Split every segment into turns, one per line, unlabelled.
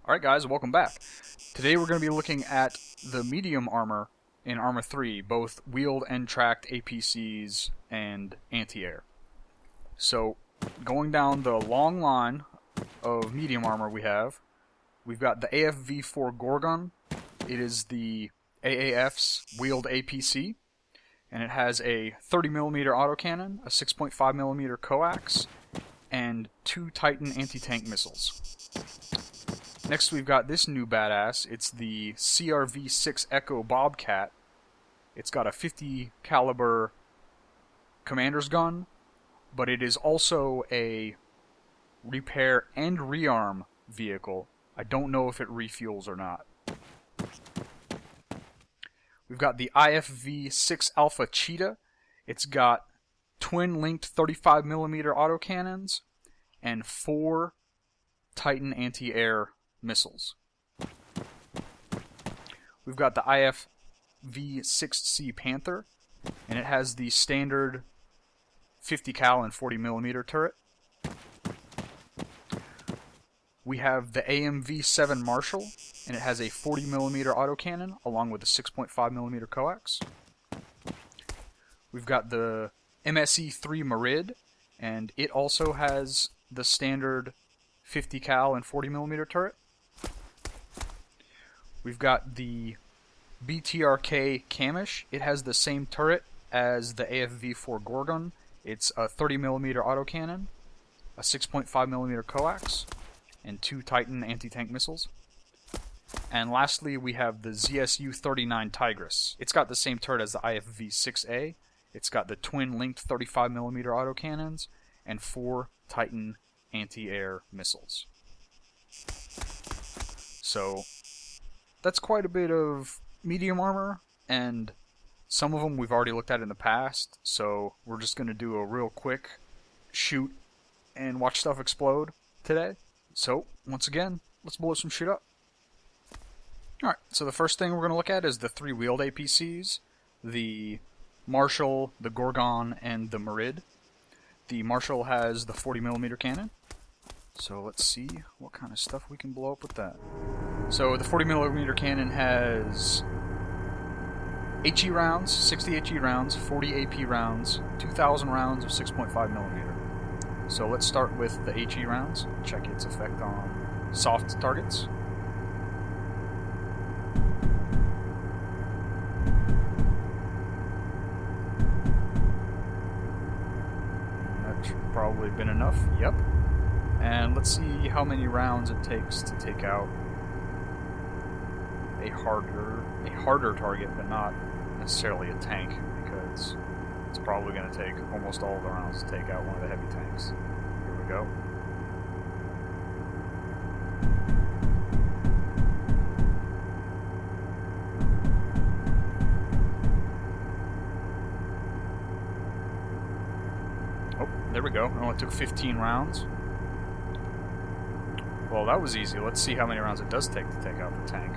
Alright guys, welcome back. Today we're going to be looking at the medium armor in ArmA 3, both wheeled and tracked APCs and anti-air. So, going down the long line of medium armor we've got the AFV4 Gorgon. It is the AAF's wheeled APC, and it has a 30mm autocannon, a 6.5mm coax, and 2 Titan anti-tank missiles. Next we've got this new badass. It's the Crv Six Echo Bobcat. It's got a 50 caliber commander's gun, but it is also a repair and rearm vehicle. I don't know if it refuels or not. We've got the IFV-6 Alpha Cheetah. It's got twin-linked 35mm autocannons and 4 Titan anti-air missiles. We've got the IFV-6C Panther, and it has the standard 50 cal and 40mm turret. We have the AMV-7 Marshall, and it has a 40mm autocannon along with a 6.5mm coax. We've got the MSE-3 Merid, and it also has the standard 50 cal and 40mm turret. We've got the BTRK Kamish. It has the same turret as the AFV-4 Gorgon. It's a 30mm autocannon, a 6.5mm coax, and 2 Titan anti-tank missiles. And lastly, we have the ZSU-39 Tigress. It's got the same turret as the IFV-6A. It's got the twin-linked 35mm autocannons and 4 Titan anti-air missiles. So that's quite a bit of medium armor, and some of them we've already looked at in the past, so we're just going to do a real quick shoot and watch stuff explode today. So, once again, let's blow some shit up. Alright, so the first thing we're going to look at is the 3 wheeled APCs, the Marshall, the Gorgon, and the Merid. The Marshall has the 40mm cannon, so let's see what kind of stuff we can blow up with that. So the 40mm cannon has HE rounds, 60 HE rounds, 40 AP rounds, 2,000 rounds of 6.5mm. So let's start with the HE rounds, check its effect on soft targets. That should probably have been enough, yep. And let's see how many rounds it takes to take out a harder target, but not necessarily a tank, because it's probably going to take almost all of the rounds to take out one of the heavy tanks. Here we go. Oh, there we go. It only took 15 rounds. Well, that was easy. Let's see how many rounds it does take to take out the tank.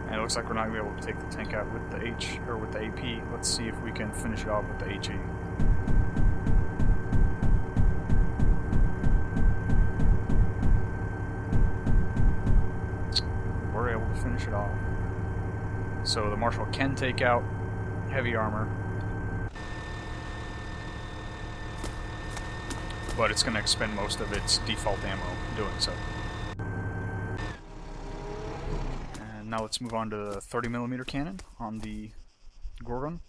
It looks like we're not going to be able to take the tank out with the with the AP. Let's see if we can finish it off with the HE. We're able to finish it off. So the Marshall can take out heavy armor, but it's going to expend most of its default ammo doing so. Now let's move on to the 30mm cannon on the Gorgon.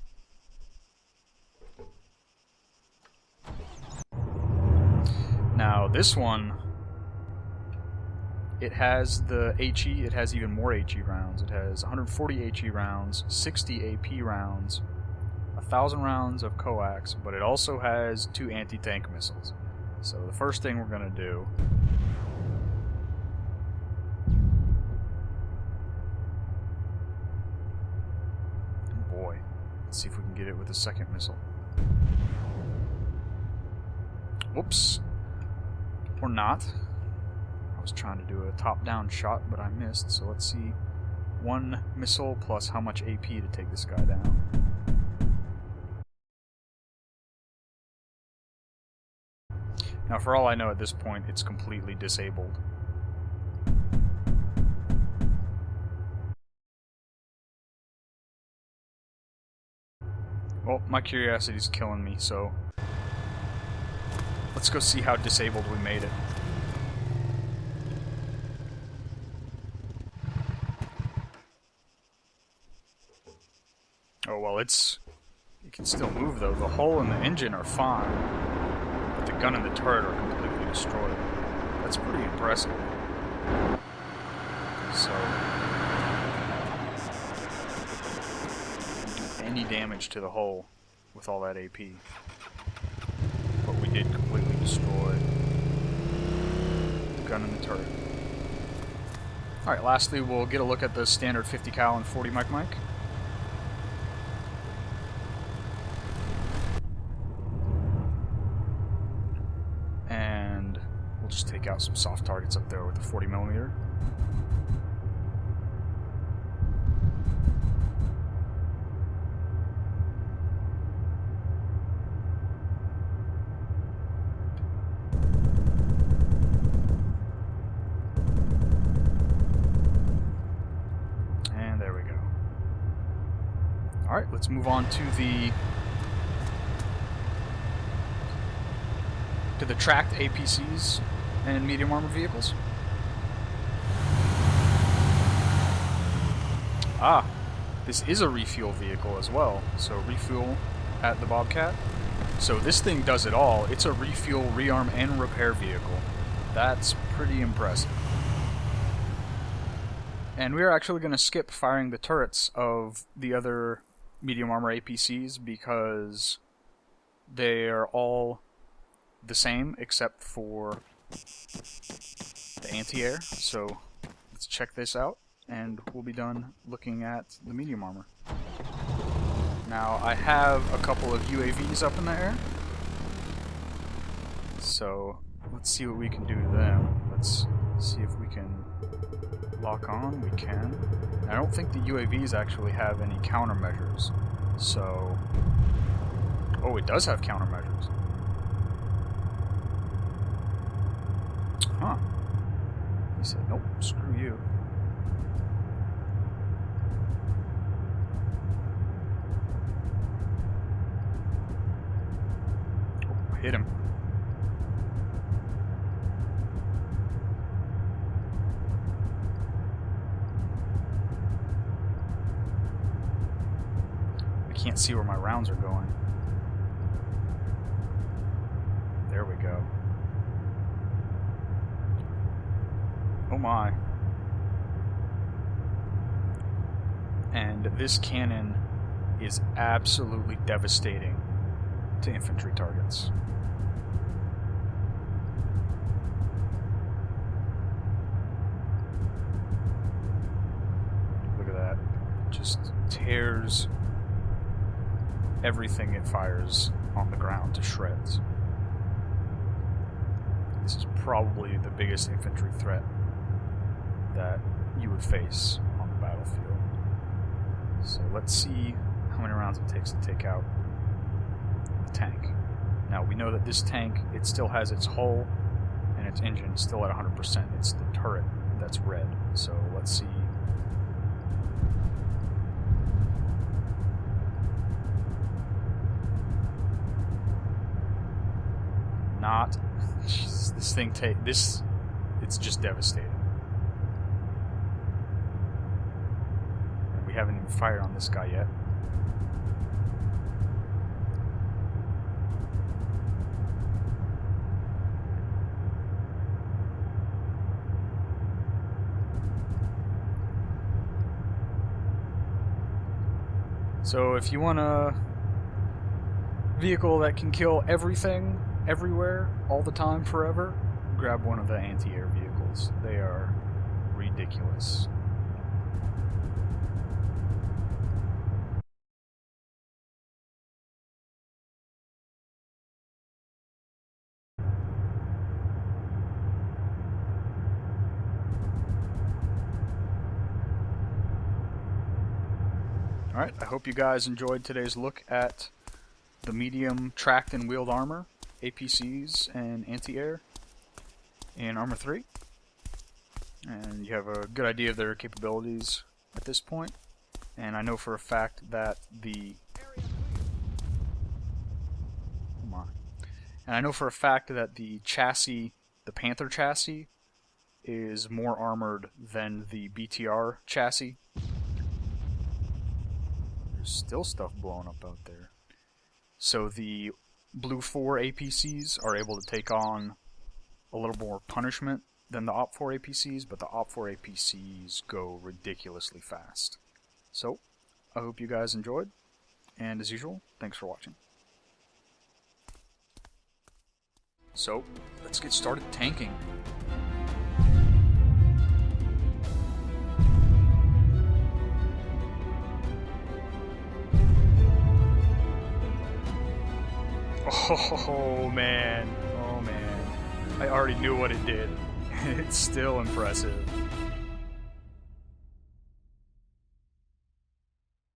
Now this one, it has the HE, it has even more HE rounds. It has 140 HE rounds, 60 AP rounds, 1,000 rounds of coax, but it also has 2 anti-tank missiles. So the first thing we're going to do Let's see if we can get it with a second missile. Whoops. Or not. I was trying to do a top-down shot, but I missed, so let's see. 1 missile plus how much AP to take this guy down. Now, for all I know at this point, it's completely disabled. Well, my curiosity's killing me, so let's go see how disabled we made it. Oh, well, it can still move, though. The hull and the engine are fine, but the gun and the turret are completely destroyed. That's pretty impressive. So, any damage to the hull with all that AP. But we did completely destroy the gun and the turret. Alright, lastly, we'll get a look at the standard 50 cal and 40 mic. And we'll just take out some soft targets up there with the 40mm. Alright, let's move on to the tracked APCs and medium armor vehicles. Ah, this is a refuel vehicle as well. So refuel at the Bobcat. So this thing does it all. It's a refuel, rearm, and repair vehicle. That's pretty impressive. And we're actually going to skip firing the turrets of the other medium armor APCs because they are all the same except for the anti-air. So let's check this out and we'll be done looking at the medium armor. Now I have a couple of UAVs up in the air, so let's see what we can do to them. Let's see if we can lock on. We can. I don't think the UAVs actually have any countermeasures, so... Oh, it does have countermeasures. Huh. He said, nope, screw you. Oh, hit him. Can't see where my rounds are going. There we go. Oh my. And this cannon is absolutely devastating to infantry targets. Look at that. Just tears everything it fires on the ground to shreds. This is probably the biggest infantry threat that you would face on the battlefield. So let's see how many rounds it takes to take out the tank. Now we know that this tank, it still has its hull and its engine still at 100%. It's the turret that's red. So let's see. Not. Jesus, this thing it's just devastating. And we haven't even fired on this guy yet. So if you want a vehicle that can kill everything, everywhere, all the time, forever, grab one of the anti-air vehicles. They are ridiculous. Alright, I hope you guys enjoyed today's look at the medium tracked and wheeled armor, APCs, and anti-air in ArmA 3. And you have a good idea of their capabilities at this point. And I know for a fact that the chassis, the Panther chassis, is more armored than the BTR chassis. There's still stuff blowing up out there. So the Blue 4 APCs are able to take on a little more punishment than the Op 4 APCs, but the Op 4 APCs go ridiculously fast. So, I hope you guys enjoyed, and as usual, thanks for watching. So, let's get started tanking. Oh man, I already knew what it did. It's still impressive.